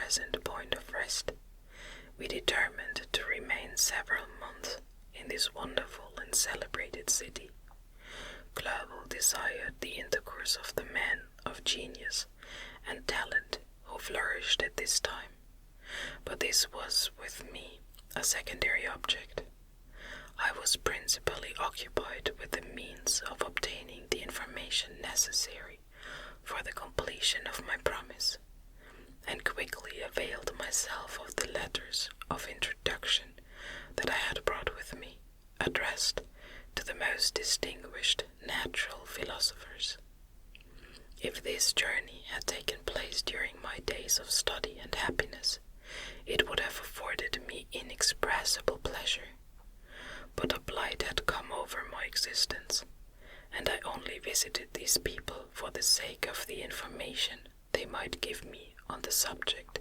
present point of rest, we determined to remain several months in this wonderful and celebrated city. Clerval desired the intercourse of the men of genius and talent who flourished at this time, but this was with me a secondary object. I was principally occupied with the means of obtaining the information necessary for the completion of my promise, and quickly availed myself of the letters of introduction that I had brought with me, addressed to the most distinguished natural philosophers. If this journey had taken place during my days of study and happiness, it would have afforded me inexpressible pleasure. But a blight had come over my existence, and I only visited these people for the sake of the information they might give me on the subject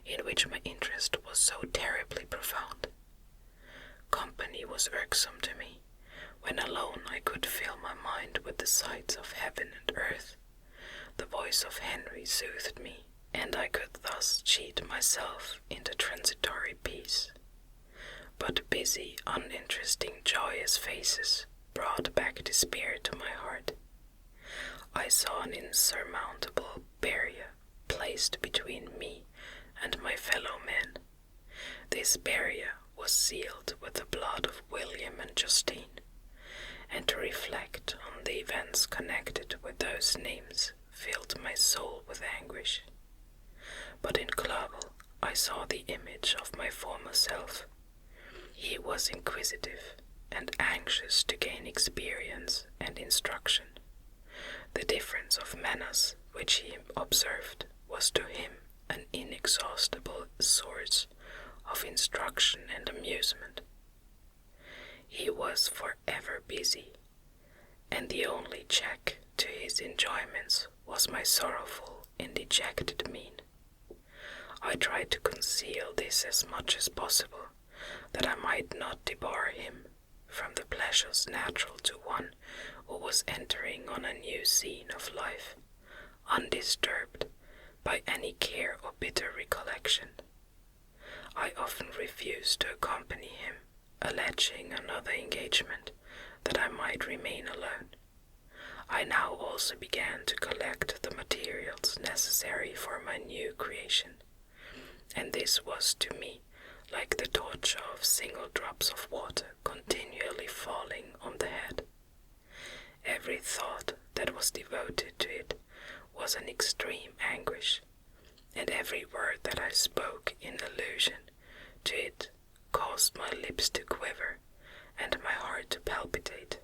in which my interest was so terribly profound. Company was irksome to me. When alone I could fill my mind with the sights of heaven and earth. The voice of Henry soothed me, and I could thus cheat myself into transitory peace. But busy, uninteresting, joyous faces brought back despair to my heart. I saw an insurmountable barrier placed between me and my fellow men. This barrier was sealed with the blood of William and Justine, and to reflect on the events connected with those names filled my soul with anguish. But in Clerval I saw the image of my former self. He was inquisitive and anxious to gain experience and instruction. The difference of manners which he observed was to him an inexhaustible source of instruction and amusement. He was forever busy, and the only check to his enjoyments was my sorrowful and dejected mien. I tried to conceal this as much as possible, that I might not debar him from the pleasures natural to one who was entering on a new scene of life, undisturbed by any care or bitter recollection. I often refused to accompany him, alleging another engagement, that I might remain alone. I now also began to collect the materials necessary for my new creation, and this was to me like the torture of single drops of water continually falling on the head. Every thought that was devoted to it was an extreme anguish, and every word that I spoke in allusion to it caused my lips to quiver and my heart to palpitate.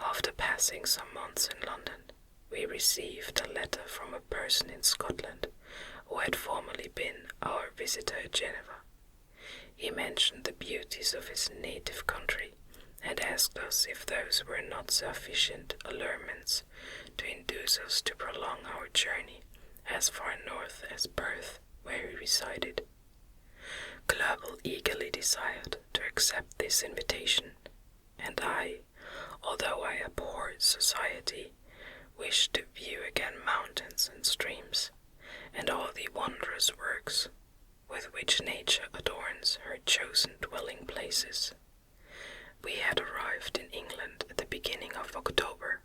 After passing some months in London, we received a letter from a person in Scotland who had formerly been our visitor at Geneva. He mentioned the beauties of his native country and asked us if those were not sufficient allurements to induce us to prolong our journey as far north as Perth, where he resided. Clerval eagerly desired to accept this invitation, and I, although I abhorred society, wished to view again mountains and streams, and all the wondrous works with which nature adorns her chosen dwelling places. We had arrived in England at the beginning of October,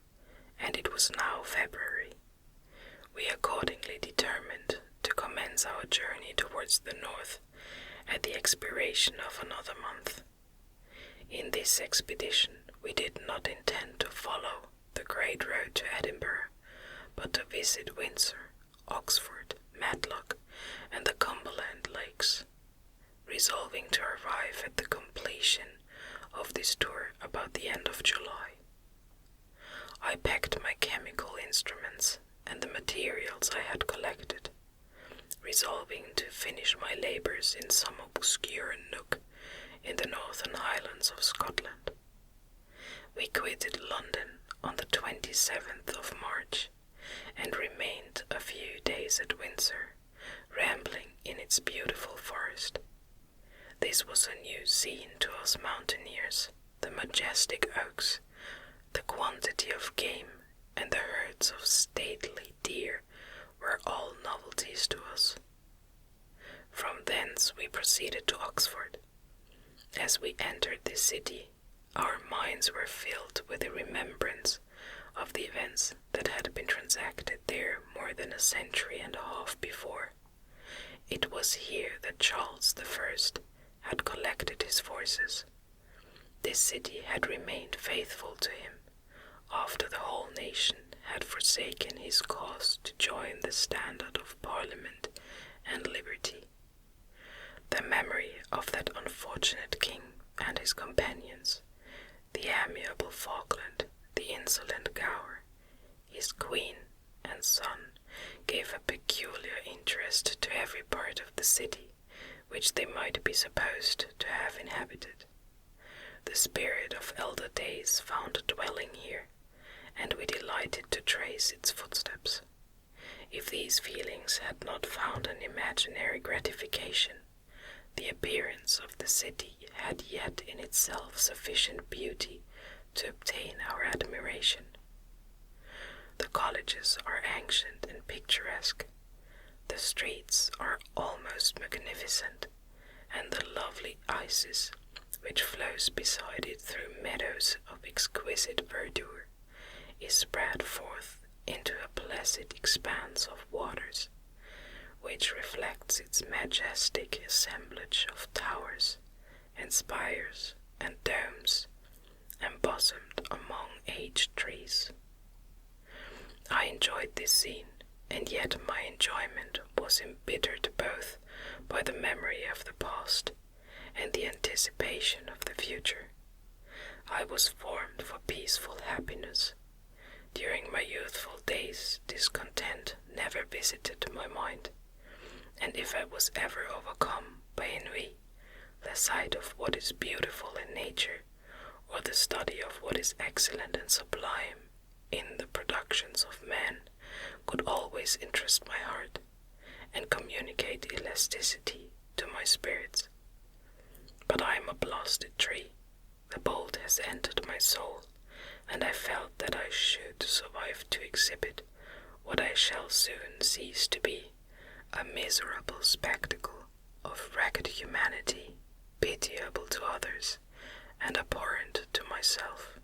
and it was now February. We accordingly determined to commence our journey towards the north at the expiration of another month. In this expedition we did not intend to follow the great road to Edinburgh, but to visit Windsor, Oxford, Matlock, and the Cumberland Lakes, resolving to arrive at the completion of this tour about the end of July. I packed my chemical instruments and the materials I had collected, resolving to finish my labors in some obscure nook in the northern highlands of Scotland. We quitted London on the 27th of March, and remained a few days at Windsor, rambling in its beautiful forest. This was a new scene to us mountaineers. The majestic oaks, the quantity of game, and the herds of stately deer were all novelties to us. proceeded to Oxford. As we entered this city, our minds were filled with the remembrance of the events that had been transacted there more than a century and a half before. It was here that Charles I had collected his forces. This city had remained faithful to him after the whole nation had forsaken his cause to join the standard of Parliament and liberty. The memory of that unfortunate king and his companions, the amiable Falkland, the insolent Gower, his queen and son, gave a peculiar interest to every part of the city which they might be supposed to have inhabited. The spirit of elder days found a dwelling here, and we delighted to trace its footsteps. If these feelings had not found an imaginary gratification, the appearance of the city had yet in itself sufficient beauty to obtain our admiration. The colleges are ancient and picturesque, the streets are almost magnificent, and the lovely Isis, which flows beside it through meadows of exquisite verdure, is spread forth into a placid expanse of waters, which reflects its majestic assemblage of towers and spires and domes, embosomed among aged trees. I enjoyed this scene, and yet my enjoyment was embittered both by the memory of the past and the anticipation of the future. I was formed for peaceful happiness. During my youthful days, discontent never visited my mind, and if I was ever overcome by ennui, the sight of what is beautiful in nature, or the study of what is excellent and sublime in the productions of man, could always interest my heart, and communicate elasticity to my spirits. But I am a blasted tree. The bolt has entered my soul, and I felt that I should survive to exhibit what I shall soon cease to be, a miserable spectacle of ragged humanity, pitiable to others, and abhorrent to myself.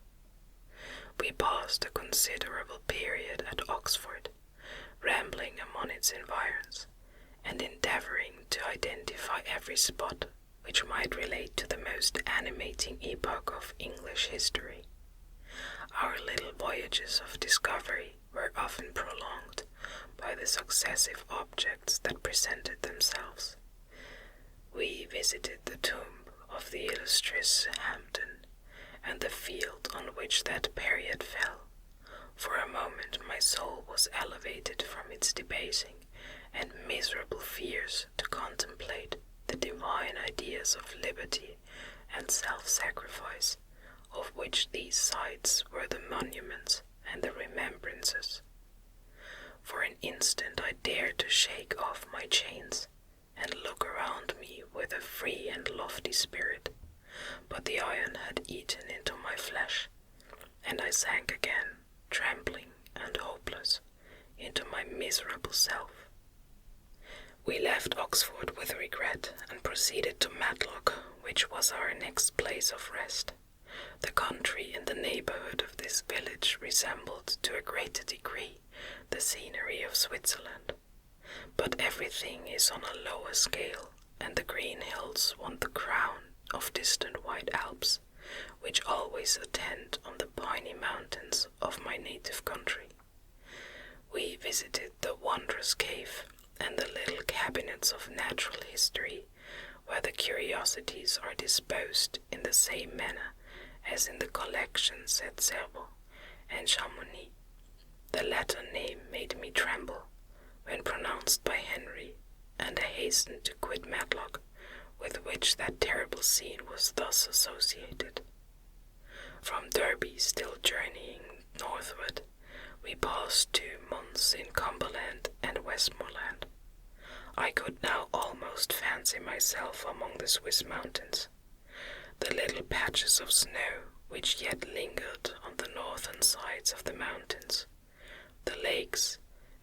We passed a considerable period at Oxford, rambling among its environs, and endeavouring to identify every spot which might relate to the most animating epoch of English history. Our little voyages of discovery were often prolonged by the successive objects that presented themselves. We visited the tomb of the illustrious Hampden, and the field on which that period fell. For a moment my soul was elevated from its debasing and miserable fears to contemplate the divine ideas of liberty and self-sacrifice, of which these sites were the monuments and the remembrances. For an instant I dared to shake off my chains and look around me with a free and lofty spirit, but the iron had eaten into my flesh, and I sank again, trembling and hopeless, into my miserable self. We left Oxford with regret and proceeded to Matlock, which was our next place of rest. The country in the neighbourhood of this village resembled to a greater degree the scenery of Switzerland, but everything is on a lower scale, and the green hills want the crown of distant white Alps, which always attend on the piney mountains of my native country. We visited the wondrous cave and the little cabinets of natural history, where the curiosities are disposed in the same manner as in the collections at Cerveau and Chamonix. The latter name made me tremble when pronounced by Henry, and I hastened to quit Matlock, with which that terrible scene was thus associated. From Derby, still journeying northward, we passed 2 months in Cumberland and Westmoreland. I could now almost fancy myself among the Swiss mountains. The little patches of snow which yet lingered on the northern sides of the mountains, the lakes,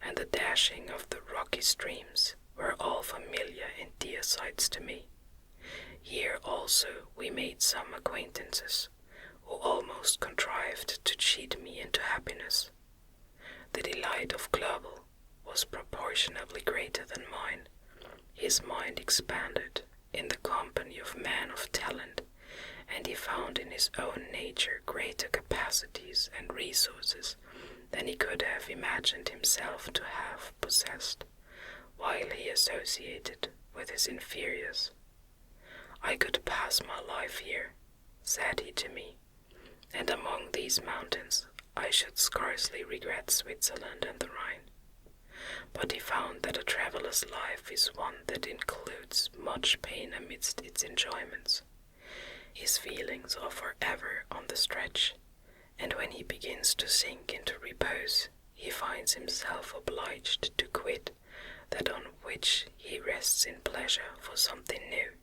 and the dashing of the rocky streams were all familiar and dear sights to me. also we made some acquaintances who almost contrived to cheat me into happiness. The delight of Clovel was proportionably greater than mine. His mind expanded in the company of men of talent, and he found in his own nature greater capacities and resources than he could have imagined himself to have possessed, while he associated with his inferiors. "I could pass my life here," said he to me, "and among these mountains I should scarcely regret Switzerland and the Rhine." But he found that a traveller's life is one that includes much pain amidst its enjoyments. His feelings are forever on the stretch, and when he begins to sink into repose, he finds himself obliged to quit that on which he rests in pleasure for something new,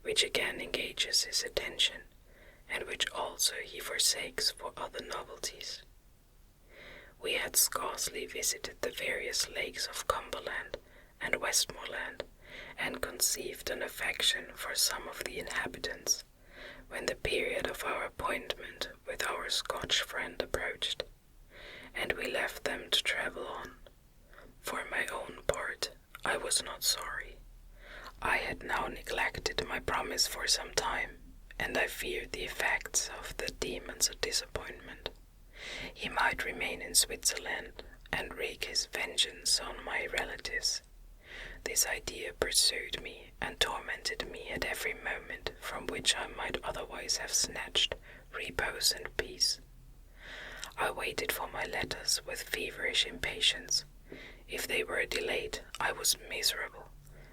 which again engages his attention, and which also he forsakes for other novelties. We had scarcely visited the various lakes of Cumberland and Westmoreland, and conceived an affection for some of the inhabitants, when the period of our appointment with our Scotch friend approached, and we left them to travel on. For my own part, I was not sorry. I had now neglected my promise for some time, and I feared the effects of the demons of disappointment. He might remain in Switzerland and wreak his vengeance on my relatives. This idea pursued me and tormented me at every moment from which I might otherwise have snatched repose and peace. I waited for my letters with feverish impatience. If they were delayed, I was miserable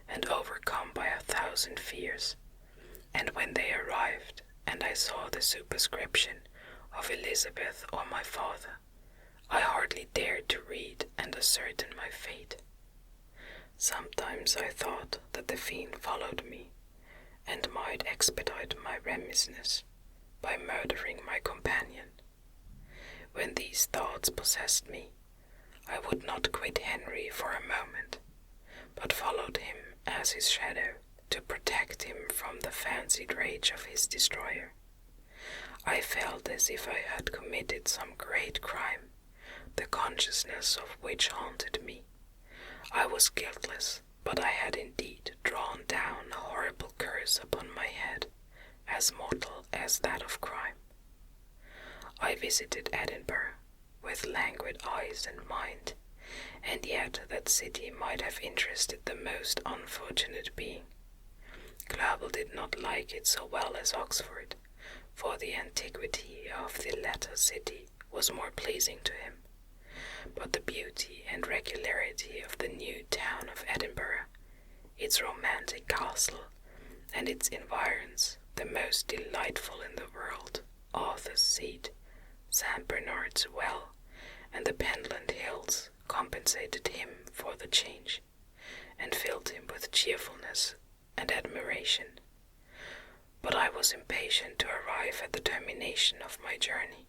and overcome by 1,000 fears, and when they arrived, and I saw the superscription of Elizabeth or my father, I hardly dared to read and ascertain my fate. Sometimes I thought that the fiend followed me, and might expedite my remissness by murdering my companion. When these thoughts possessed me, I would not quit Henry for a moment, but followed him as his shadow to protect him from the fancied rage of his destroyer. I felt as if I had committed some great crime, the consciousness of which haunted me. I was guiltless, but I had indeed drawn down a horrible curse upon my head, as mortal as that of crime. I visited Edinburgh with languid eyes and mind, and yet that city might have interested the most unfortunate being. Clovel did not like it so well as Oxford, for the antiquity of the latter city was more pleasing to him. But the beauty and regularity of the new town of Edinburgh, its romantic castle, and its environs, the most delightful in the world, Arthur's Seat, St. Bernard's Well, and the Pentland Hills, compensated him for the change, and filled him with cheerfulness and admiration. But I was impatient to arrive at the termination of my journey.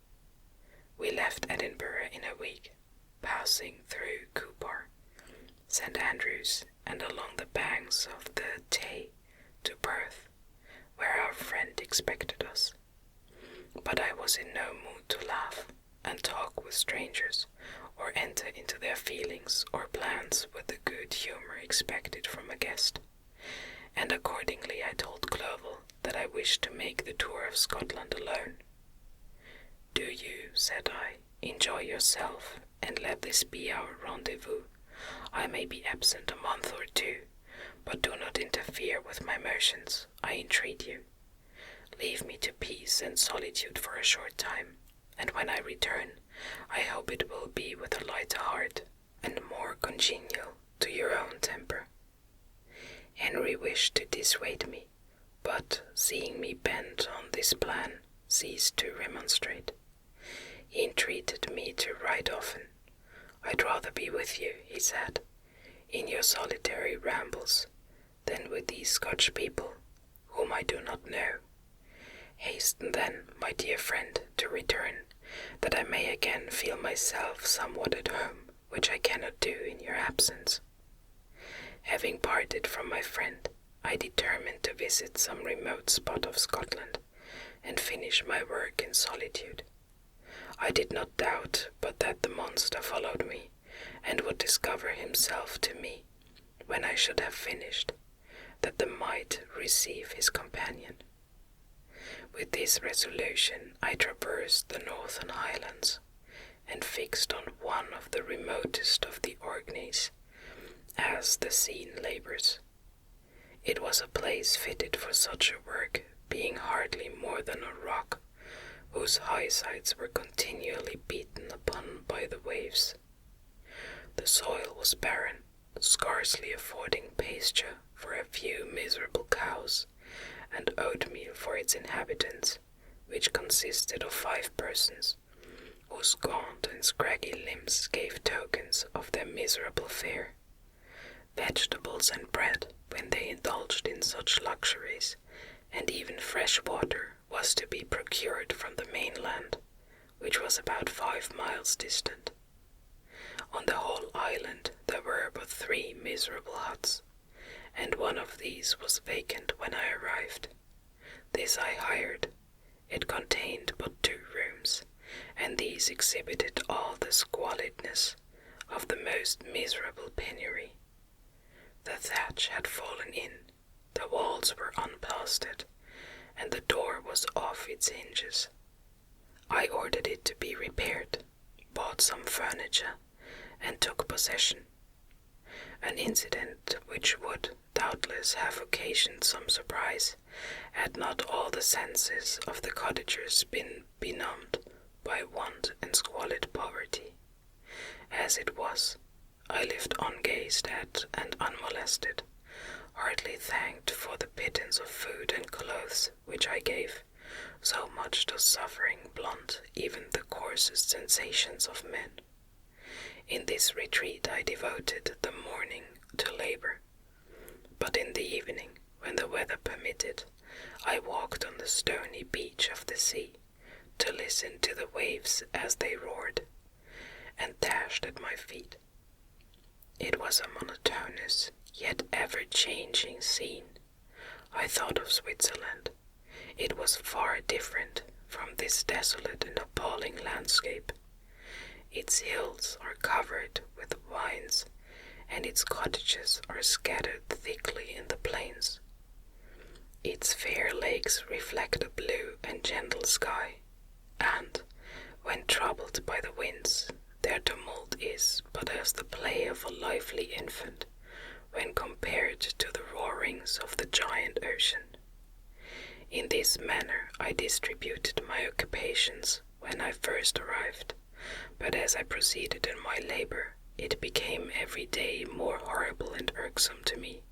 We left Edinburgh in a week, passing through Cooper, St. Andrews, and along the banks of the Tay to Perth, where our friend expected us. But I was in no mood to laugh and talk with strangers, or enter into their feelings or plans with the good humor expected from a guest, and accordingly I told Clovel that I wished to make the tour of Scotland alone. "Do you," said I, "enjoy yourself, and let this be our rendezvous. I may be absent a month or two, but do not interfere with my motions, I entreat you. Leave me to peace and solitude for a short time, and when I return, I hope it will be with a lighter heart, and more congenial to your own temper." Henry wished to dissuade me, but, seeing me bent on this plan, ceased to remonstrate. He entreated me to write often. "I'd rather be with you," he said, "in your solitary rambles, than with these Scotch people, whom I do not know. Hasten then, my dear friend, to return, that I may again feel myself somewhat at home, which I cannot do in your absence." Having parted from my friend, I determined to visit some remote spot of Scotland and finish my work in solitude. I did not doubt but that the monster followed me and would discover himself to me when I should have finished, that the might receive his companion. With this resolution I traversed the Northern Highlands and fixed on one of the remotest of the Orkneys as the scene labours. It was a place fitted for such a work, being hardly more than a rock, whose high sides were continually beaten upon by the waves. The soil was barren, scarcely affording pasture for a few miserable cows, and oatmeal for its inhabitants, which consisted of 5 persons, whose gaunt and scraggy limbs gave tokens of their miserable fare. Vegetables and bread, when they indulged in such luxuries, and even fresh water was to be procured from the mainland, which was about 5 miles distant. On the whole island there were but 3 miserable huts, and one of these was vacant when I arrived. This I hired. It contained but 2 rooms, and these exhibited all the squalidness of the most miserable penury. The thatch had fallen in, the walls were unplastered, and the door was off its hinges. I ordered it to be repaired, bought some furniture, and took possession. An incident which would doubtless have occasioned some surprise, had not all the senses of the cottagers been benumbed by want and squalid poverty. As it was, I lived ungazed at and unmolested, hardly thanked for the pittance of food and clothes which I gave, so much does suffering blunt even the coarsest sensations of men. In this retreat I devoted the morning to labor, but in the evening, when the weather permitted, I walked on the stony beach of the sea, to listen to the waves as they roared and dashed at my feet. It was a monotonous, yet ever-changing scene. I thought of Switzerland. It was far different from this desolate and appalling landscape. Its hills are covered with vines, and its cottages are scattered thickly in the plains. Its fair lakes reflect a blue and gentle sky, and, when troubled by the winds, their tumult is but as the play of a lively infant when compared to the roarings of the giant ocean. In this manner I distributed my occupations when I first arrived, but as I proceeded in my labor, it became every day more horrible and irksome to me.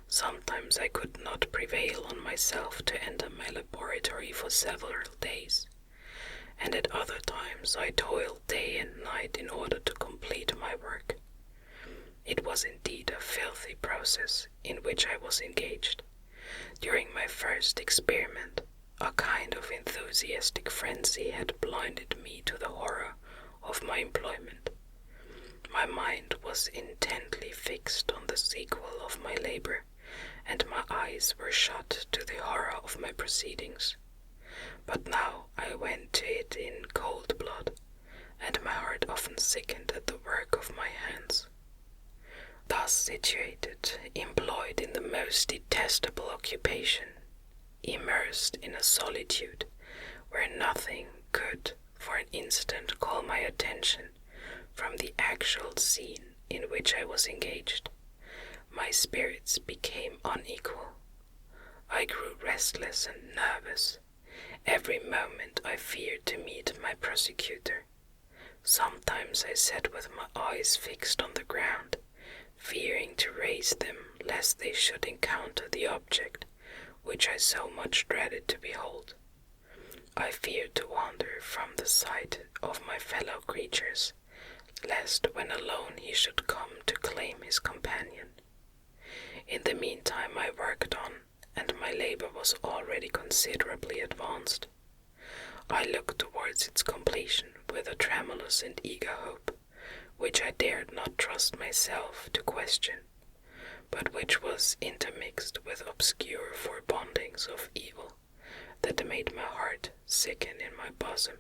Sometimes I could not prevail on myself to enter my laboratory for several days, and at other times I toiled day and night in order to complete my work. It was indeed a filthy process in which I was engaged. During my first experiment, a kind of enthusiastic frenzy had blinded me to the horror of my employment. My mind was intently fixed on the sequel of my labor, and my eyes were shut to the horror of my proceedings. But now I went to it in cold blood, and my heart often sickened at the work of my hands. Thus situated, employed in the most detestable occupation, immersed in a solitude where nothing could for an instant call my attention from the actual scene in which I was engaged, my spirits became unequal. I grew restless and nervous. Every moment I feared to meet my persecutor. Sometimes I sat with my eyes fixed on the ground, fearing to raise them lest they should encounter the object which I so much dreaded to behold. I feared to wander from the sight of my fellow creatures, lest when alone he should come to claim his companion. In the meantime I worked on, and my labor was already considerably advanced. I looked towards its completion with a tremulous and eager hope, which I dared not trust myself to question. but which was intermixed with obscure forebodings of evil that made my heart sicken in my bosom.